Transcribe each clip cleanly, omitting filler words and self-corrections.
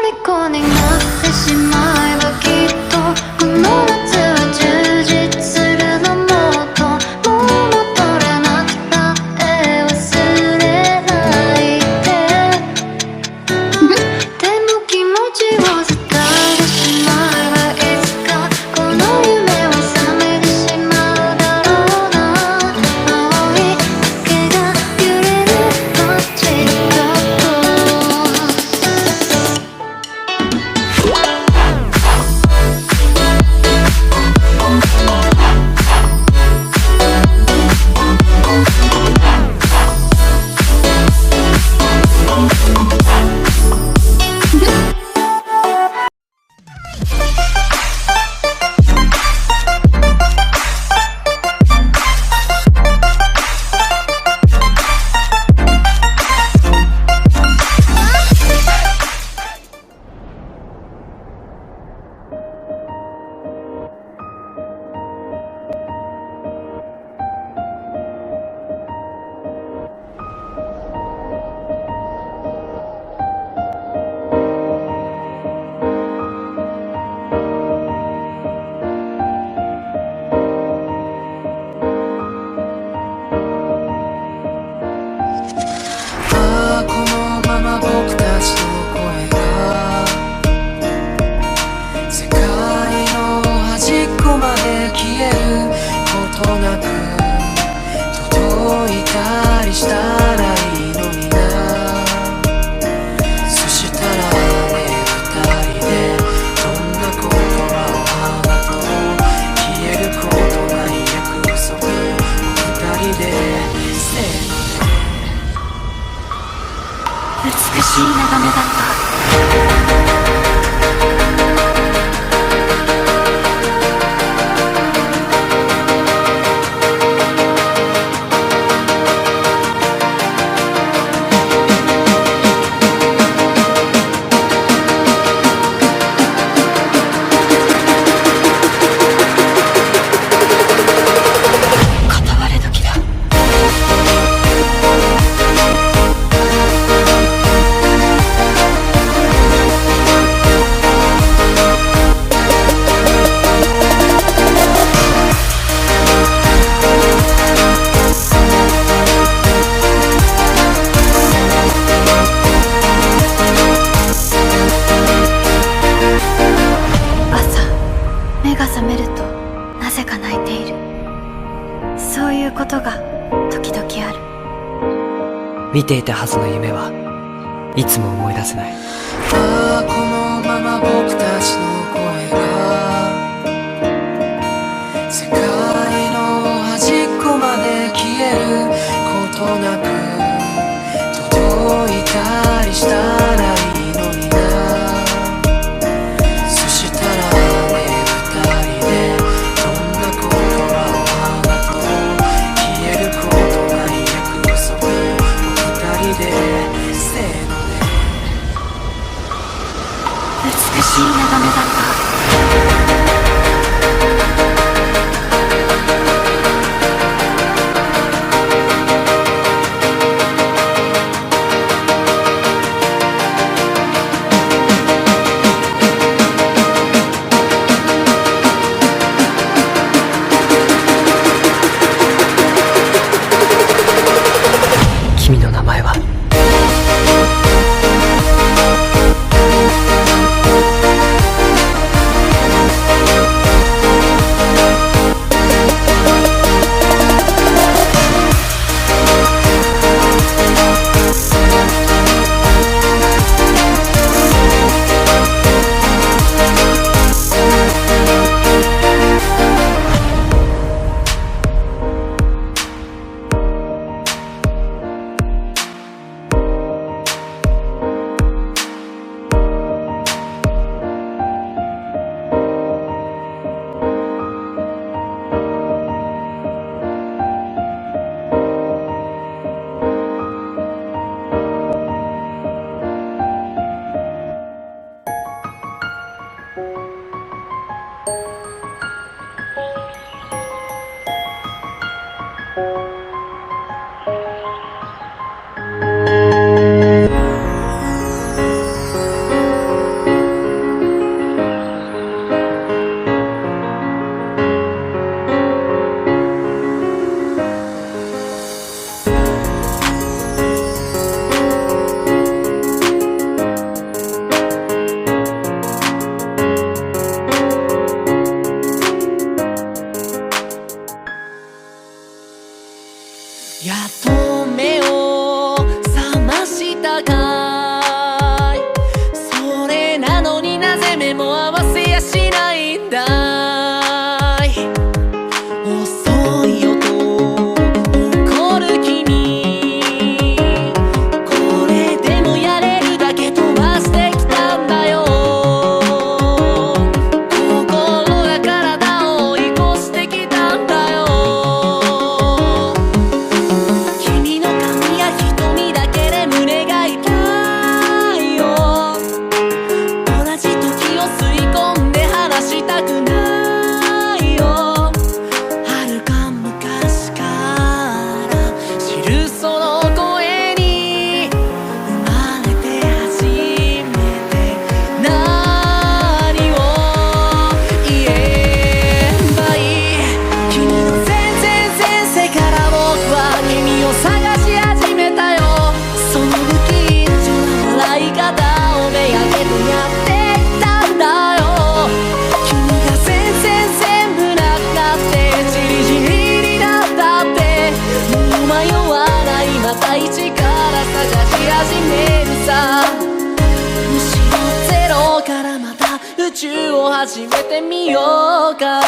虜になってしまえばきっとこの夏は充実するのもっともう戻らなきゃ忘れないででも気持ちを伝えてしまえばいつかこの夢は覚めてしまうだろうな青い影が揺れる街角美しい眺めだった。目が覚めるとなぜか泣いている。そういうことが時々ある。見ていたはずの夢はいつも思い出せない。このまま僕たちの声が世界の端っこまで消えることなく届いたりしたらいいのにな。そしたら美しい眺めだった。君の名前は？やっと目を覚ましたかい。それなのになぜ目も合わせやしないんだい。遅いよと怒る君、これでもやれるだけ飛ばしてきたんだよ。心が体を追い越してきたんだよ。君の髪や瞳だけで胸が痛いよ。同じ時を吸い込んで離したくないよ。遥か昔から知るその声に生まれて初めて何を言えばいい。君の全然前世から僕は君を探し始めたよ。その不吉祥な笑い方をめがけてやっていたんだよ。君が全部なくなってじりじりになったって、もう迷わない、また一から探し始めるさ。むしろゼロからまた宇宙を始めてみようか。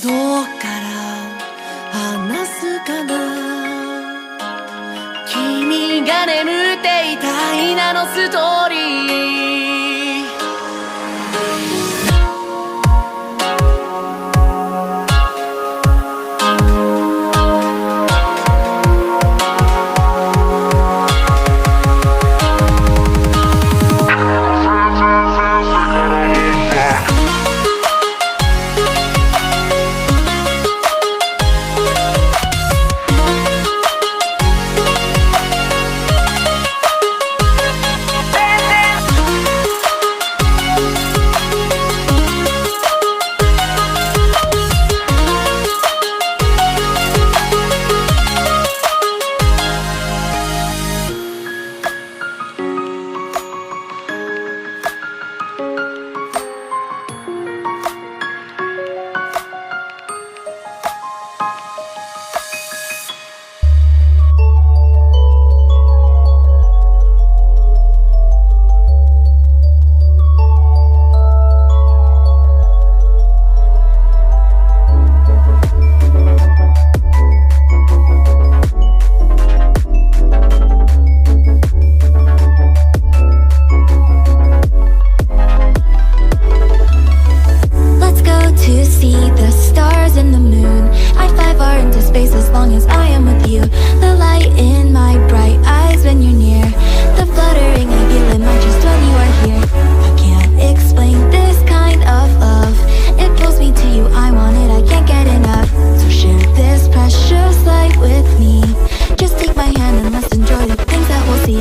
どうから話すかな。君が眠っていた𝓖のストーリー。Let's go to see the stars and the moon. I 5R into space as long as I am with you. The light in my bright eyes when you're near. The fluttering I feel in my chest when you are here. I can't explain this kind of love. It pulls me to you, I want it, I can't get enough. So share this precious light with me. Just take my hand and let's enjoy the things that we'll see.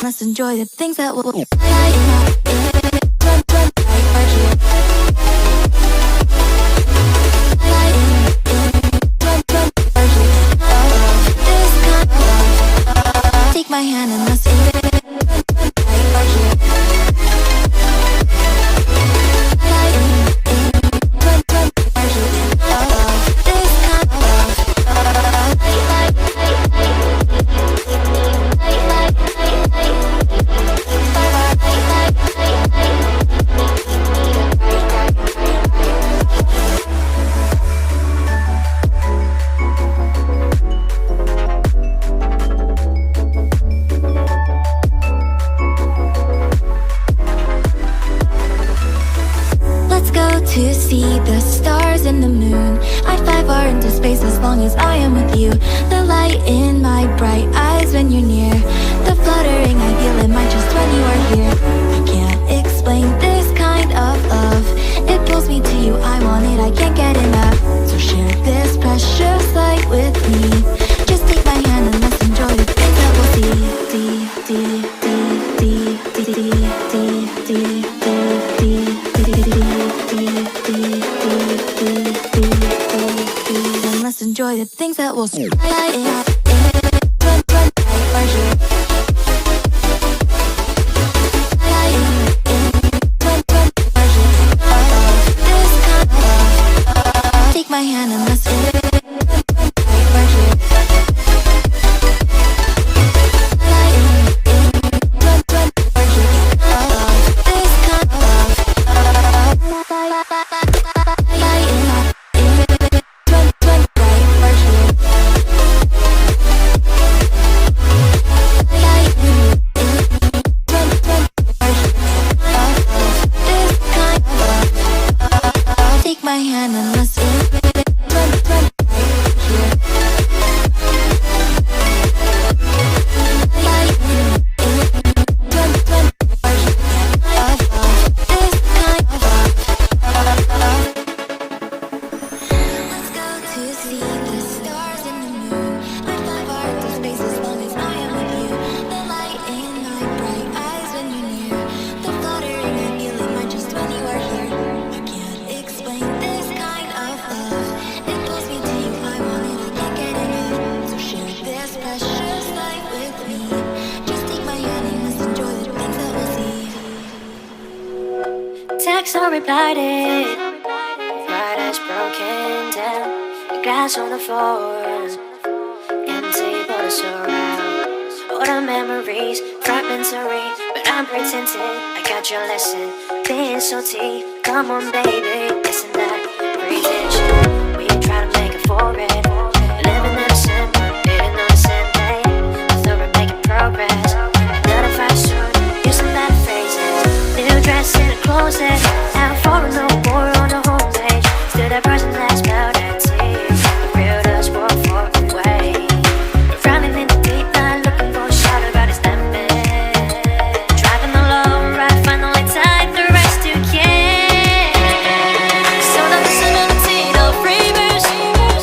Let's enjoy the things that we'll take my hand and let's to see the stars and the moon. I 5R into space as long as I am with you. The light in my bright eyes when you're near. The fluttering I feel in my chest when you are here. I can't explain this kind of love. It pulls me to you, I want it, I can't get enough. So share this precious light with me. Just take my hand and let's enjoy the things that we'll see. things that will take my hand and let's texts are replied it. Light has broken down. The glass on the floor, empty but it's around. All the memories, fragmentary, but I'm pretending I got your lesson. Being salty, come on baby, listen that pretension. We try to make it for it, living in the same, eating on the same day. I thought we're making progress, notify soon, using bad phrases. New dress in a closet, out for no more on the homepage. Still that person that smelled that tea, the real does walk far away. Drowning in the deep night, looking for a shadow, but it's dampened. Driving alone, right, finally tied the rest to can. So the personality, the free verse,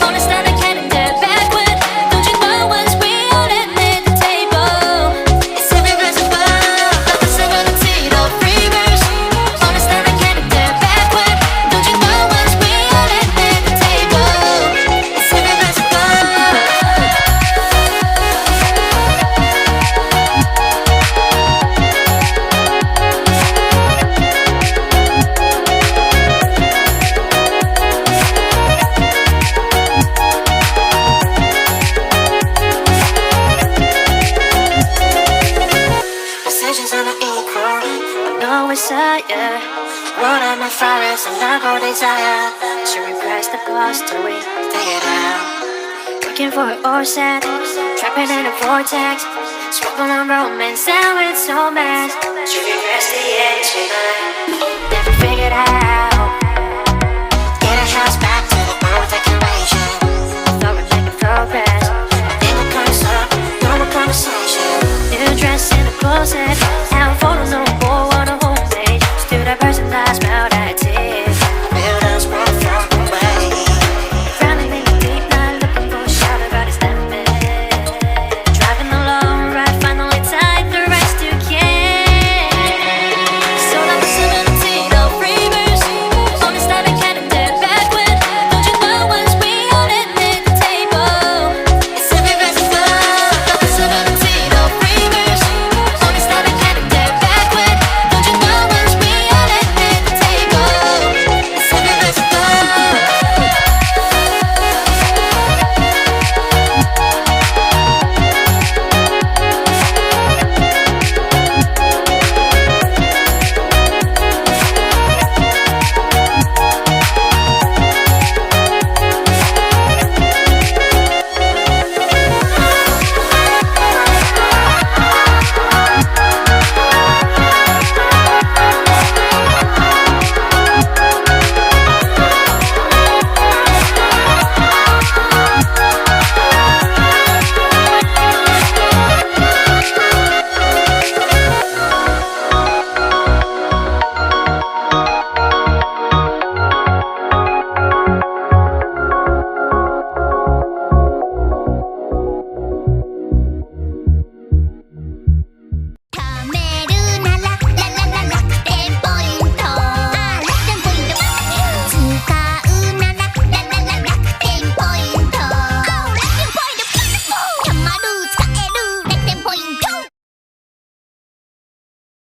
honest and I can't get backward. Don't you know once we all at the table, it's every verse above. The personality, the free verse, honest and I can't get backward. Don't you know once we all at the table, it's every verse above. Decisions are not equal, but no it's higher. One of my forest and I go desire to repress the cost till we figure it out. Looking for an ocean, trapping in a vortex, swapping on romance and with so mad. To repress the edge tonight, never figured out. Get a house back to the old decoration. Thought we're making progress, then it comes up, normal conversation. New dress in the closet.